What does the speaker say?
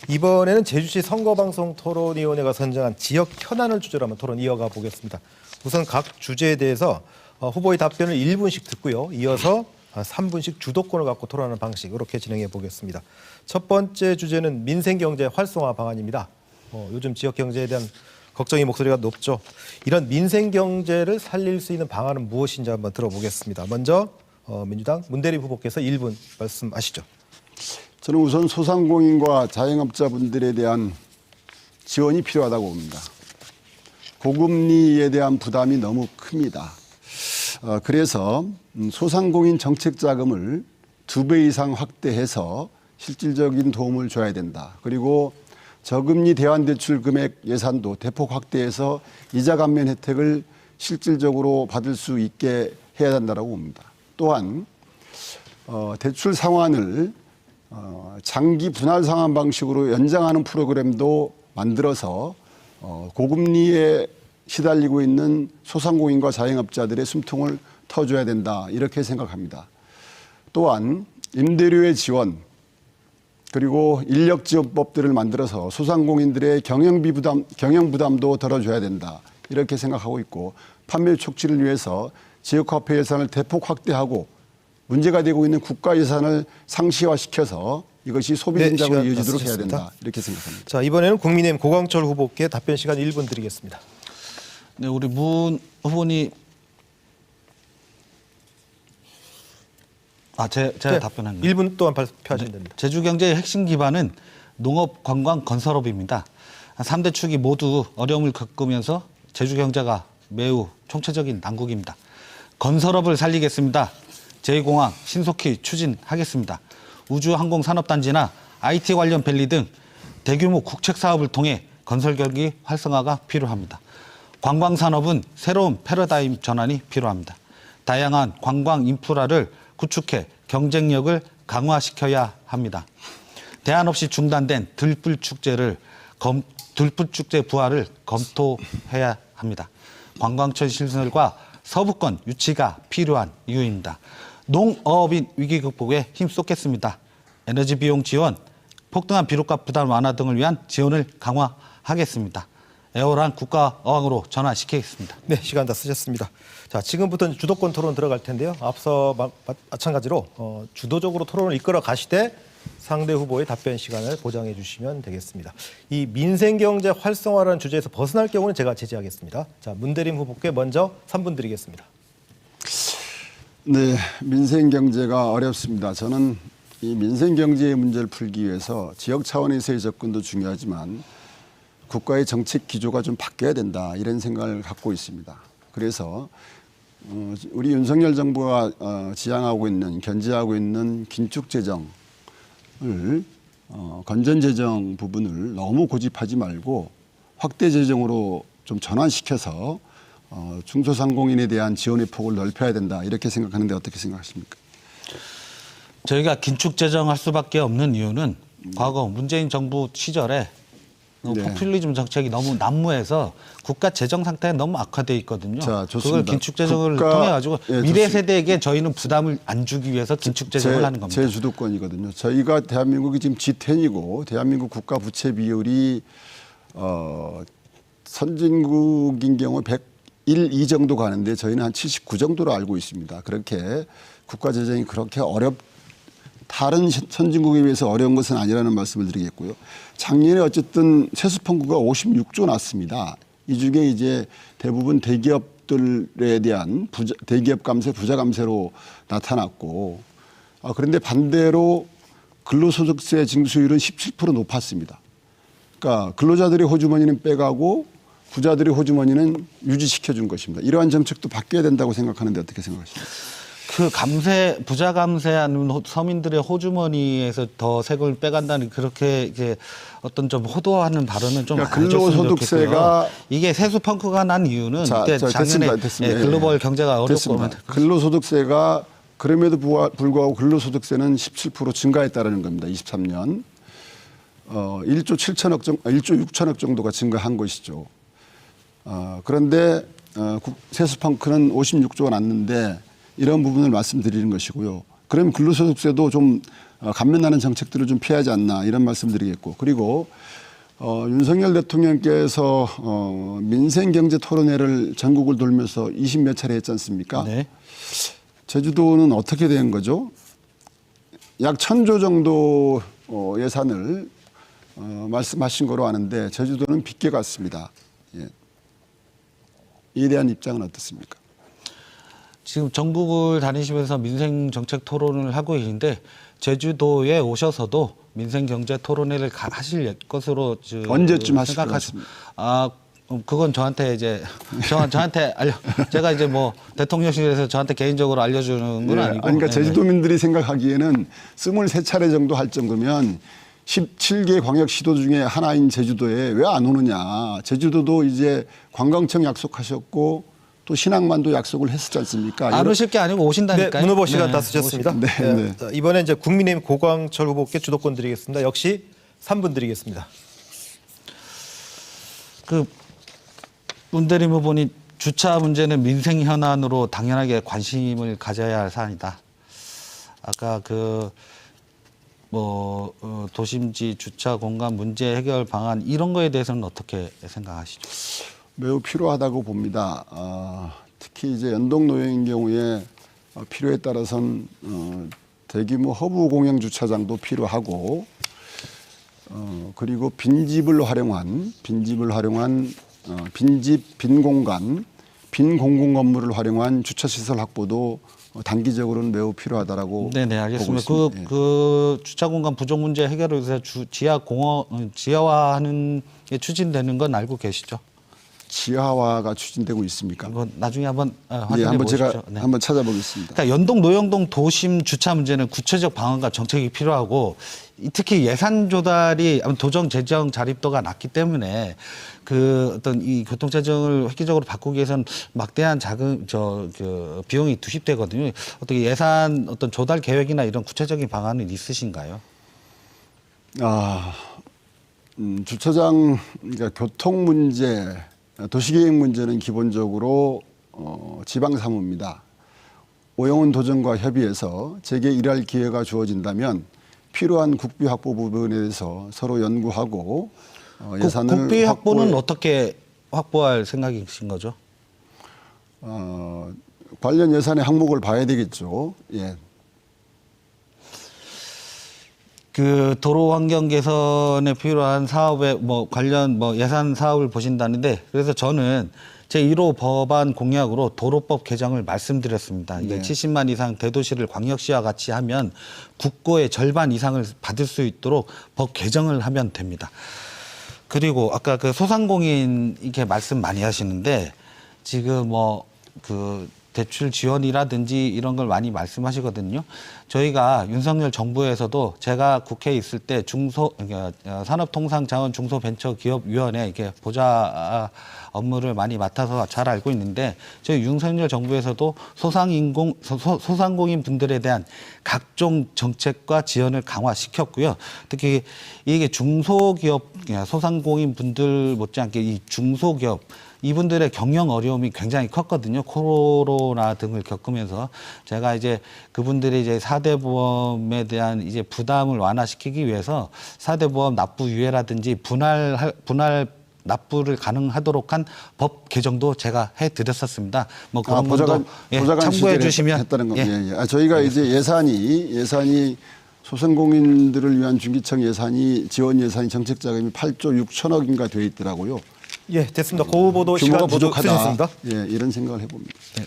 이번에는 제주시 선거방송 토론위원회가 선정한 지역 현안을 주제로 한번 토론 이어가 보겠습니다. 우선 각 주제에 대해서 후보의 답변을 1분씩 듣고요. 이어서 3분씩 주도권을 갖고 토론하는 방식 이렇게 진행해 보겠습니다. 첫 번째 주제는 민생경제 활성화 방안입니다. 요즘 지역 경제에 대한 걱정의 목소리가 높죠. 이런 민생경제를 살릴 수 있는 방안은 무엇인지 한번 들어보겠습니다. 먼저 민주당 문대림 후보께서 1분 말씀하시죠. 저는 우선 소상공인과 자영업자분들에 대한 지원이 필요하다고 봅니다. 고금리에 대한 부담이 너무 큽니다. 그래서 소상공인 정책 자금을 2배 이상 확대해서 실질적인 도움을 줘야 된다. 그리고 저금리 대환대출 금액 예산도 대폭 확대해서 이자 감면 혜택을 실질적으로 받을 수 있게 해야 된다고 봅니다. 또한 대출 상환을 장기 분할 상환 방식으로 연장하는 프로그램도 만들어서 고금리에 시달리고 있는 소상공인과 자영업자들의 숨통을 터줘야 된다 이렇게 생각합니다. 또한 임대료의 지원 그리고 인력지원법들을 만들어서 소상공인들의 경영 부담도 덜어줘야 된다 이렇게 생각하고 있고 판매 촉진을 위해서 지역화폐 예산을 대폭 확대하고 문제가 되고 있는 국가 예산을 상시화시켜서 이것이 소비 전략으로 이어지도록 해야 된다 이렇게 생각합니다. 자, 이번에는 국민의힘 고광철 후보께 답변 시간 1분 드리겠습니다. 네, 우리 문 후보님 제가 답변한 거예요. 1분 동안 발표하시면 됩니다. 제주 경제의 핵심 기반은 농업, 관광, 건설업입니다. 3대 축이 모두 어려움을 겪으면서 제주 경제가 매우 총체적인 난국입니다. 건설업을 살리겠습니다. 제2공항 신속히 추진하겠습니다. 우주항공산업단지나 IT 관련 밸리 등 대규모 국책 사업을 통해 건설 경기 활성화가 필요합니다. 관광산업은 새로운 패러다임 전환이 필요합니다. 다양한 관광 인프라를 구축해 경쟁력을 강화시켜야 합니다. 대안 없이 중단된 들불축제 부활을 검토해야 합니다. 관광청 시설과 서부권 유치가 필요한 이유입니다. 농어업인 위기 극복에 힘쏟겠습니다. 에너지 비용 지원, 폭등한 비료값 부담 완화 등을 위한 지원을 강화하겠습니다. 애월한 국가어항으로 전환시키겠습니다. 네, 시간 다 쓰셨습니다. 자, 지금부터 주도권 토론 들어갈 텐데요. 앞서 마찬가지로 주도적으로 토론을 이끌어 가시되 상대 후보의 답변 시간을 보장해 주시면 되겠습니다. 이 민생경제 활성화라는 주제에서 벗어날 경우는 제가 제지하겠습니다. 자, 문대림 후보께 먼저 3분 드리겠습니다. 네, 민생경제가 어렵습니다. 저는 이 민생경제의 문제를 풀기 위해서 지역 차원에서의 접근도 중요하지만 국가의 정책 기조가 좀 바뀌어야 된다 이런 생각을 갖고 있습니다. 그래서 우리 윤석열 정부가 지향하고 있는 견제하고 있는 긴축재정을 건전재정 부분을 너무 고집하지 말고 확대재정으로 좀 전환시켜서 중소상공인에 대한 지원의 폭을 넓혀야 된다 이렇게 생각하는데 어떻게 생각하십니까? 저희가 긴축재정할 수밖에 없는 이유는 과거 문재인 정부 시절에 포퓰리즘 정책이 너무 난무해서 국가 재정 상태가 너무 악화되어 있거든요. 자, 그걸 긴축재정을 통해 가지고 미래 세대에게 저희는 부담을 안 주기 위해서 긴축재정을 하는 겁니다. 제 주도권이거든요. 저희가 대한민국이 지금 G10이고 대한민국 국가 부채 비율이 선진국인 경우 101, 2 정도 가는데 저희는 한 79 정도로 알고 있습니다. 그렇게 국가 재정이 그렇게 다른 선진국에 비해서 어려운 것은 아니라는 말씀을 드리겠고요. 작년에 어쨌든 세수 펑크가 56조 났습니다. 이 중에 이제 대부분 대기업들에 대한 대기업 감세, 부자 감세로 나타났고, 그런데 반대로 근로소득세 징수율은 17% 높았습니다. 그러니까 근로자들의 호주머니는 빼가고 부자들의 호주머니는 유지시켜준 것입니다. 이러한 정책도 바뀌어야 된다고 생각하는데 어떻게 생각하십니까? 그 부자 감세하는 서민들의 호주머니에서 더 세금을 빼간다는 그렇게 이제 어떤 좀 호도하는 발언은 좀 그러니까 근로소득세가 이게 세수 펑크가 난 이유는 그때 작년에 됐습니다. 글로벌 경제가 어렵고 근로소득세가 그럼에도 불구하고 근로소득세는 17% 증가했다는 겁니다. 23년 1조 6천억 정도가 증가한 것이죠. 그런데 세수 펑크는 56조가 났는데 이런 부분을 말씀드리는 것이고요. 그럼 근로소득세도 좀 감면하는 정책들을 좀 피하지 않나 이런 말씀드리겠고 그리고 윤석열 대통령께서 민생경제 토론회를 전국을 돌면서 20몇 차례 했지 않습니까? 네. 제주도는 어떻게 된 거죠? 약 1,000조 정도 예산을 말씀하신 거로 아는데 제주도는 빗겨 갔습니다. 예. 이에 대한 입장은 어떻습니까? 지금 전국을 다니시면서 민생 정책 토론을 하고 계신데 제주도에 오셔서도 민생 경제 토론회를 하실 것으로 언제쯤 하실 것 같습니까? 그건 저한테 이제 저한테 제가 이제 뭐 대통령실에서 저한테 개인적으로 알려주는 건 아니고. 그러니까 제주도민들이 생각하기에는 23차례 정도 할 정도면 17개 광역시도 중에 하나인 제주도에 왜 안 오느냐. 제주도도 이제 관광청 약속하셨고 또 신항만도 약속을 했었지 않습니까? 안 오실 게 아니고 오신다니까요. 네, 문 후보 시간 다 쓰셨습니다. 네, 네, 네. 자, 이번에 이제 국민의힘 고광철 후보께 주도권 드리겠습니다. 역시 3분 드리겠습니다. 문대림 후보님 주차 문제는 민생 현안으로 당연하게 관심을 가져야 할 사안이다. 아까 도심지 주차 공간 문제 해결 방안 이런 거에 대해서는 어떻게 생각하시죠? 매우 필요하다고 봅니다. 특히 이제 연동노역인 경우에 필요에 따라선 대규모 허브 공영 주차장도 필요하고 그리고 빈집을 활용한 빈집, 빈 공간, 빈 공공 건물을 활용한 주차 시설 확보도 단기적으로는 매우 필요하다라고 네네 알겠습니다. 보고 있습니다. 그 주차 공간 부족 문제 해결을 위해서 지하화하는 게 추진되는 건 알고 계시죠? 지하화가 추진되고 있습니까? 이거 나중에 한번 확인해 한번 보시죠. 제가 네. 한번 찾아보겠습니다. 그러니까 연동 노영동 도심 주차 문제는 구체적 방안과 정책이 필요하고 특히 예산 조달이 도정 재정 자립도가 낮기 때문에 어떤 이 교통체증을 획기적으로 바꾸기 위해서는 막대한 비용이 투입되거든요. 어떻게 예산 어떤 조달 계획이나 이런 구체적인 방안은 있으신가요? 주차장 그러니까 교통 문제, 도시계획 문제는 기본적으로 지방 사무입니다. 오영훈 도정과 협의해서 제게 일할 기회가 주어진다면 필요한 국비 확보 부분에 대해서 서로 연구하고 예산을 국비 확보는 어떻게 확보할 생각이신 거죠? 관련 예산의 항목을 봐야 되겠죠. 예. 도로 환경 개선에 필요한 사업에 관련 예산 사업을 보신다는데 그래서 저는 제1호 법안 공약으로 도로법 개정을 말씀드렸습니다. 이게 네. 70만 이상 대도시를 광역시와 같이 하면 국고의 절반 이상을 받을 수 있도록 법 개정을 하면 됩니다. 그리고 아까 소상공인 이렇게 말씀 많이 하시는데 지금 대출 지원이라든지 이런 걸 많이 말씀하시거든요. 저희가 윤석열 정부에서도 제가 국회에 있을 때 산업통상자원 중소벤처기업위원회 이렇게 보좌 업무를 많이 맡아서 잘 알고 있는데 저희 윤석열 정부에서도 소상공인 분들에 대한 각종 정책과 지원을 강화시켰고요. 특히 이게 중소기업 소상공인 분들 못지않게 이 중소기업 이분들의 경영 어려움이 굉장히 컸거든요. 코로나 등을 겪으면서 제가 이제 그분들이 이제 4대 보험에 대한 이제 부담을 완화시키기 위해서 4대 보험 납부 유예라든지 분할 납부를 가능하도록 한 법 개정도 제가 해드렸었습니다. 그런 것도 참고해 주시면 했다는 겁니다. 예. 저희가 이제 예산이 소상공인들을 위한 중기청 예산이 지원 예산이 정책 자금이 8조 6천억인가 돼 있더라고요. 예, 됐습니다. 고 후보도 시간 규모가 모두 부족하다. 쓰셨습니다. 예, 이런 생각을 해봅니다. 네.